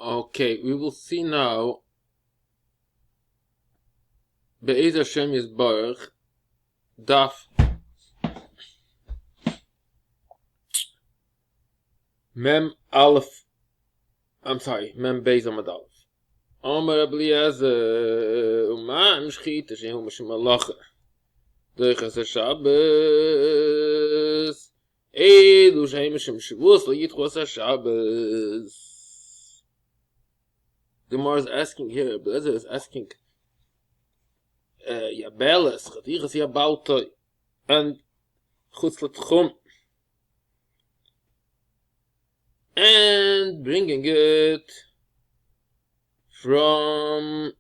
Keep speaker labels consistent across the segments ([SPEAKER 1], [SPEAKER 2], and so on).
[SPEAKER 1] Okay, we will see now Be'ez Hashem Yisbarach Daf Mem Aleph Mem Beis Amad Aleph Omer Eliezer Uma Mshchita Shehu Mishim Malacha Deichas HaShabbos Eilu Shehu Mishim Shavuos Lo Yitchos HaShabbos. The Gemara is asking here, Eliezer is asking Yabeles, Chatichas Yabaltoi, and Chutz L'Tchum, and bringing it from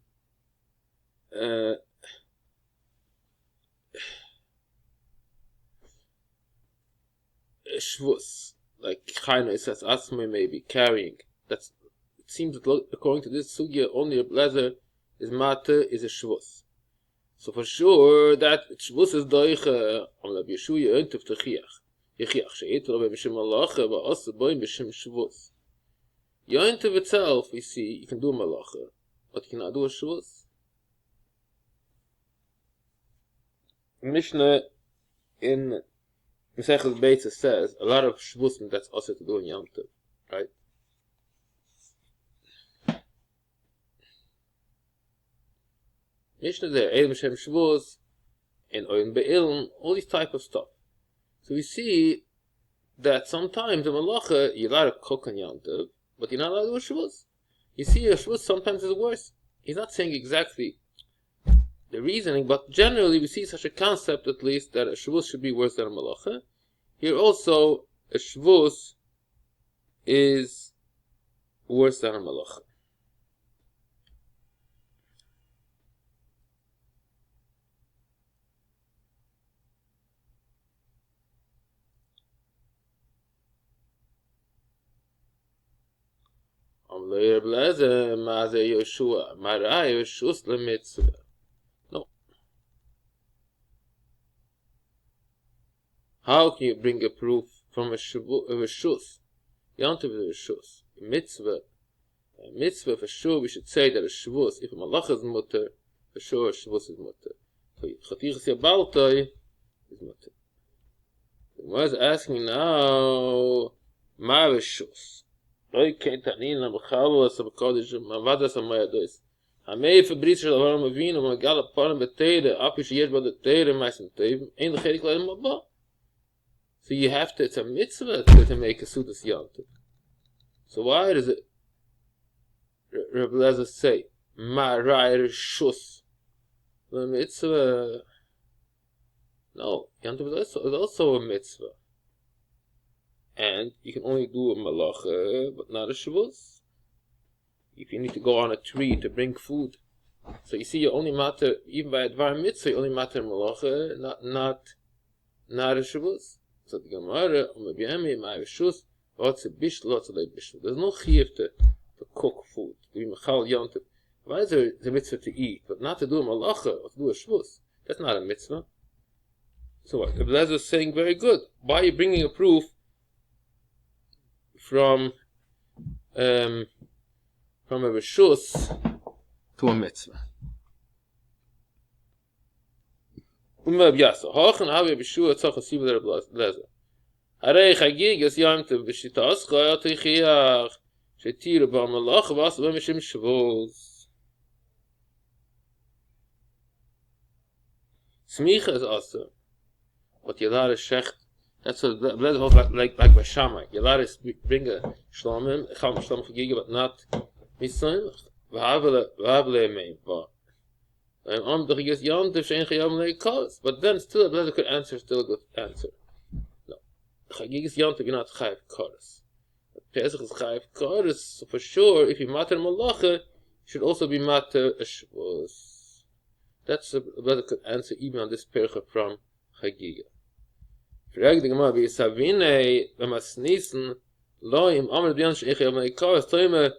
[SPEAKER 1] Shvus, like Chaino says, Asma may be carrying. It seems that according to this sugya, only a blazer is mate is a Shvus. So for sure that Shvus is doiche on the Yeshuya and Teftechiach. Yechiach she'eter by Mishim Malacha, but also by Mishim Shvus. Yointev itself, we see, you can do Malacha, but you cannot do a Shvus. Mishnah in Mesechus Beitza says a lot of Shvus that's also to do in Yom Tov, right? Mishnah there, Eil Mishem Shvus, and Oin Be'ilm, all these type of stuff. So we see that sometimes the Malacha, you're allowed to cook on Yom Tov, but you're not allowed to do a Shvus. You see, a Shvus sometimes is worse. He's not saying exactly the reasoning, but generally we see such a concept at least that a Shvus should be worse than a Malacha. Here also, a Shvus is worse than a Malacha. No. How can you bring a proof from a shus? Yom Tov is a shus. A mitzvah for sure we should say that a shvus, if a malach is mutter, for sure a shvus is mutter. So chatichas yabaltoi is mutter. The Gemara is asking now, ma shus. Loi kein tanin la b'chavos b'kodesh mavadas amayados. Hamei fabris shel Avraham Avinu magal aparim b'teire api sheyesh ba l'teire ma'asim tovim ein l'chelik l'ayim haba. So you have to, it's a mitzvah to make a sudas Yom Tov. So why does it Reb Eliezer say ma'rai reshus the mitzvah? No, Yom Tov is also a mitzvah. And you can only do a malacha, but not a Shavuos. If you need to go on a tree to bring food. So you see, you only matter, even by a dvar mitzvah, you only matter malacha, not a Shavuos. So the Gemara, there's no chiyuv to cook food, to be mechal Yom Tov. Why is there a mitzvah to eat, but not to do a malacha, or to do a Shavuos? That's not a mitzvah. So what? Ibn Eliezer is saying very good. Why are you bringing a proof from a reshus to a mitzvah? Umar Yasa, Hachan Avi Bishua Tzach Asiv Reb Eliezer. Harei Chagigas Yom Tov B'Shita Ascha Yatichiach Shetir B'Malach V'As B'Mishim Shavuos. Smicha is also, but Yadar is Shecht. That's what Eliezer holds like by Shammai. You're allowed to bring a shlomim, chal shlom chagiga, but not mitzvah. V'havle meim. But then still Eliezer could answer still a good answer. No, chagigas Yom Tov you're not chayav koros. Pesach is chayav koros. So for sure, if you matter malacha, you should also be matter a shvus. That's Eliezer could answer even on this percha from chagiga. Frag the Gemara be Savine Masnisen lo im Amr Bian Sheikh Yom Leikos Toime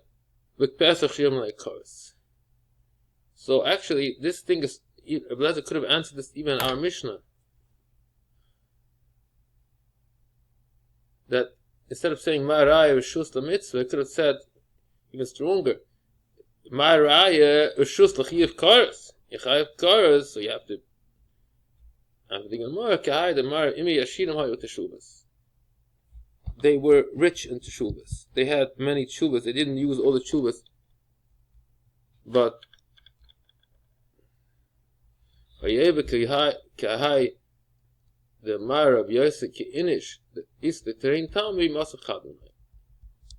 [SPEAKER 1] with Pesach Yom Leikos. So actually, this thing is Eliezer could have answered this even in our Mishnah. That instead of saying Ma'arai or Shus la Mitzvah, it could have said even stronger. My raya reshus l'chiyav karas. You chayav karas, so you have to. I'm thinking more kai the mar imi yashinim hayu teshuvas. They were rich in teshuvas. They had many teshuvas. They didn't use all the teshuvas, but the mar of Yosef Inish is the terrain tam we must have.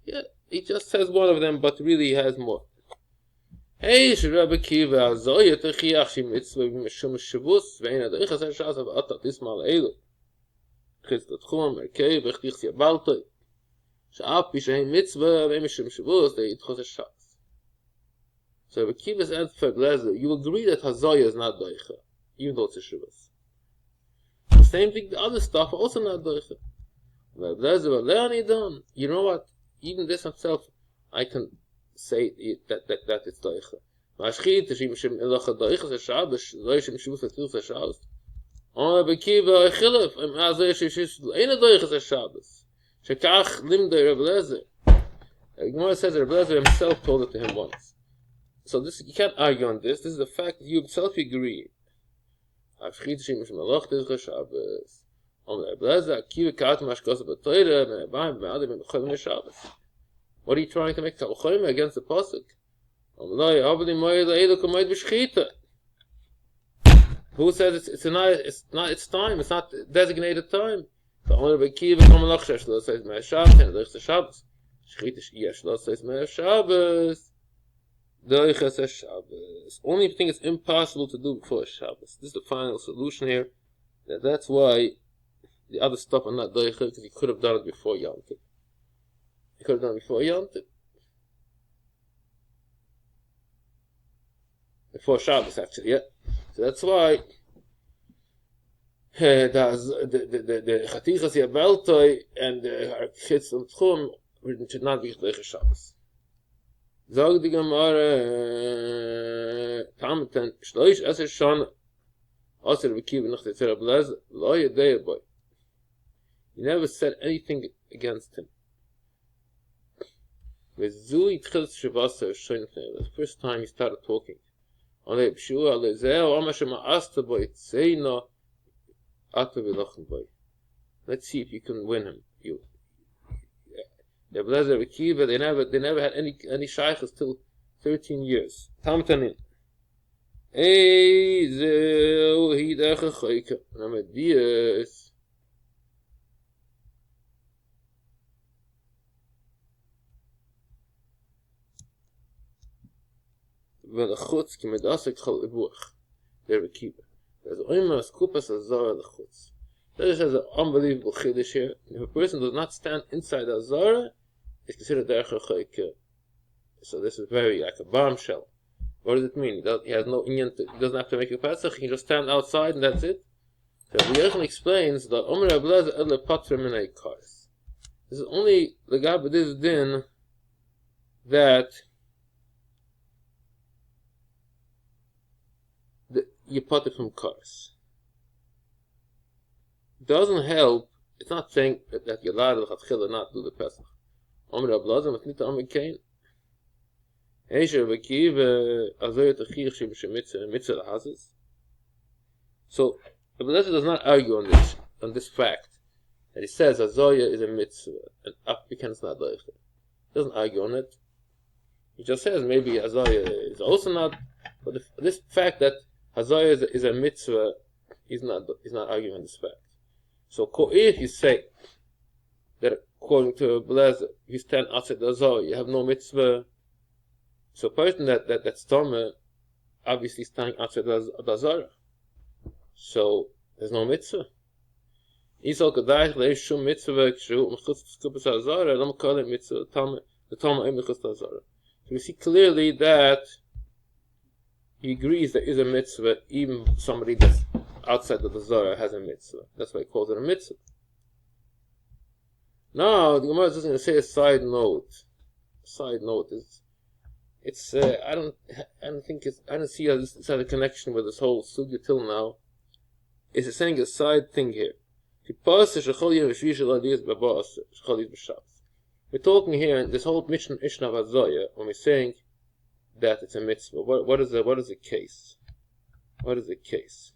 [SPEAKER 1] Yeah, he just says one of them, but really he has more. Hey, Rabbi Kiva, Azoya Techiach Shim Mitzvah Mishum Shavus, Veina Deichas Hashas of Atat Ismael Elu. Christ Tchum, Merkei, Vechtichs Yabaltoi. Sha'af Bishaim Mitzvah, Mishum Shavus, they Itchos Hashas. So Rabbi Kiva's answer for Blazer, you agree that Hazoya is not Deicha, even though it's a Shavus. The same thing, the other stuff are also not Deicha. But Blazer, you know what? Even this himself, I can say that it's doicha. Mashchit shim shim elacha doicha ze Shabbos, loy shim shivus atzilus ze Shabbos. On bekiva chilaf, im azay shishis ein doicha ze Shabbos. Shekach limdei Reb Lezer. Gemara says that Reb Lezer himself told it to him once. So this you can't argue on this. This is the fact that you himself agree. Mashchit shim shim elacha doicha Shabbos. On Reb Lezer kiva kat mashkos b'toira men abayim b'adim b'cholim Shabbos. What are you trying to make Talchayim against the pasuk? Who says it's not its time? It's not designated time. The only Bekiva Kamalach Sheshlo says Me'er Shabbos and Doichas Shabbos. Shechita Yeshlo says Me'er Shabbos. Doichas Shabbos. Only thing it's impossible to do before Shabbos. This is the final solution here. That's why the other stuff are not Doichas, because he could have done it before Yom Tov. He could have done it before Yom Tov. Before Shabbos, actually, yeah. So that's why the Chatichas Yabeltoi and the Chitz and Tchum should not be Chleich Shabbos. Zog die Gemara Tamten Shloish Eser Shon Aser Bekiv Noch Tetzer Blaz Lo Yedei Boy. He never said anything against him. The first time he started talking. Let's see if you can win him. The Blazer Akiva, they never had any shaykhs till 13 years. Tamtanin. Zeu hidach chayka. Namadias. Velachutz ki medasek chal ibuach. They're a keeper. There's oimas kupas azara lachutz. This has an unbelievable chiddush here. If a person does not stand inside the azara, it's considered derech chayka. So this is very like a bombshell. What does it mean? He has no inyan. He doesn't have to make a pesach. He can just stand outside and that's it. So Yerushalmi explains that Omer Ablaza ele patra minay kars. This is only the gab this din that you put it from cars. Doesn't help. It's not saying that you're allowed to not do the Pesach. Omer Ablazim, it's not Omer Kain. So Ablaza does not argue on this fact that he says Azoya is a mitzvah and African is not like it. He doesn't argue on it. He just says maybe Azoya is also not. But this fact that Hazaya is a mitzvah, he's not arguing on this fact. So if you say that according to Blazer, you stand outside the Hazaya, you have no mitzvah. So a person that's Tome, obviously standing outside the Hazara. So there's no mitzvah. So we see clearly that he agrees there is a mitzvah, even somebody that's outside the Zara has a mitzvah. That's why he calls it a mitzvah. Now, the Gemara is just going to say a side note. Side note is, I don't see how this has a connection with this whole sugya till now. It's saying a side thing here. We're talking here in this whole Mishnah of Azoya, when we're saying that it's a mitzvah. What is the case? What is the case?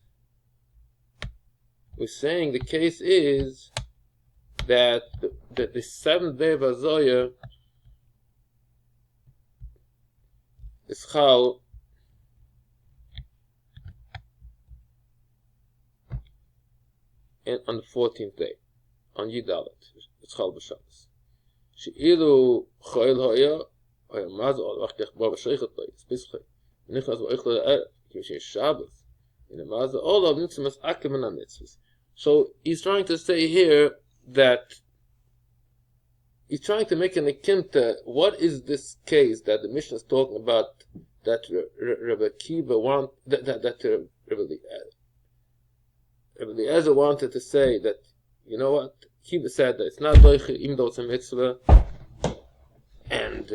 [SPEAKER 1] We're saying the case is that the seventh day of Azoya is chal on the 14th day, on Yidalet. It's chal b'Shabbos. She'ilu chayil hoya mazal v'chtech bar b'sheichet lo yitzpischei nichnas v'oichle erev kim she'esh Shabbos in a mazal all of nitzmas akim and mitzvahs. So he's trying to say here that he's trying to make an akimta. What is this case that the Mishnah is talking about, that Rabbi Akiva Rabbi Eliezer wanted to say that, you know what, Akiva said that it's not doiche even though it's a mitzvah, and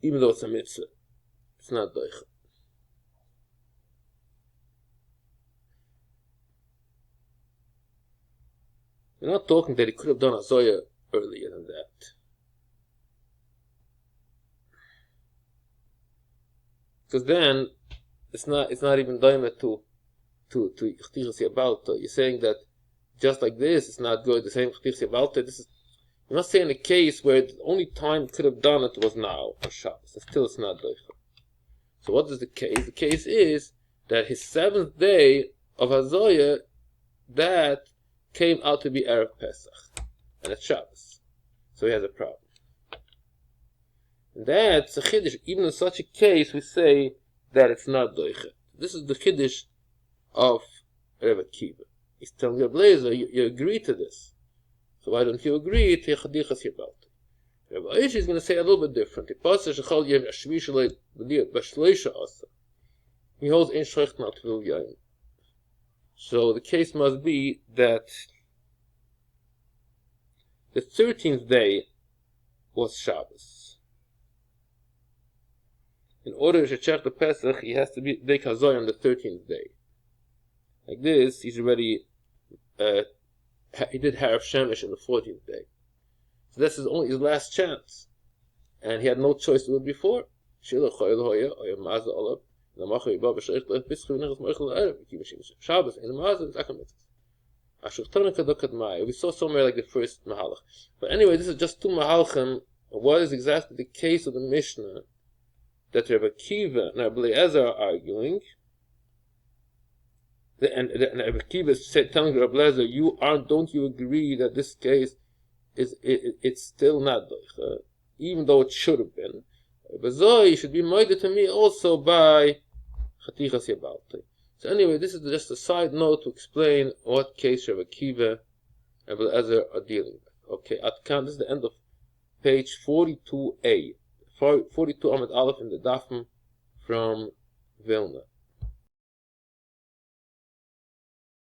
[SPEAKER 1] even though it's a mitzvah, it's not doiche. We're not talking that he could have done a Zoya earlier than that. Because then it's not even doimet to Chtichas Yabalta. You're saying that just like this, it's not good. The same Chtichas Yabalta. You're not saying a case where the only time it could have done it was now for Shabbos. And still, it's not doicha. So what is the case? The case is that his seventh day of Hazoya, that came out to be Erev Pesach, and it's Shabbos. So he has a problem. And that's a Chiddush. Even in such a case, we say that it's not doicha. This is the Chiddush of Rabbi Akiva. He's telling Rabbi Eliezer, you agree to this. So why don't you agree to Chadichas Yabalti? Rabbi Eish is going to say a little bit different. He holds in Shrecht not to Yaim. So the case must be that the 13th day was Shabbos. In order to check the Pesach, he has to be Dek Hazoy on the 13th day. Like this, he's already he did Harav Shemesh on the 14th day. So this is only his last chance. And he had no choice to do it before. Shabbos in the Mazal is Akamitz. We saw somewhere like the first Mahalach. But anyway, this is just two Mahalchim. What is exactly the case of the Mishnah that Rabbi Akiva and Rabbi Eliezer are arguing? And Rabbi Akiva is telling Rabbi Eliezer, don't you agree that this case it's still not doicha, even though it should have been. But Zoy should be moided to me also by Chatichas Yabalti. So anyway, this is just a side note to explain what case Rabbi Akiva and Rabbi Eliezer are dealing with. Okay, this is the end of page 42a, 42 Amud Aleph in the Dafim from Vilna.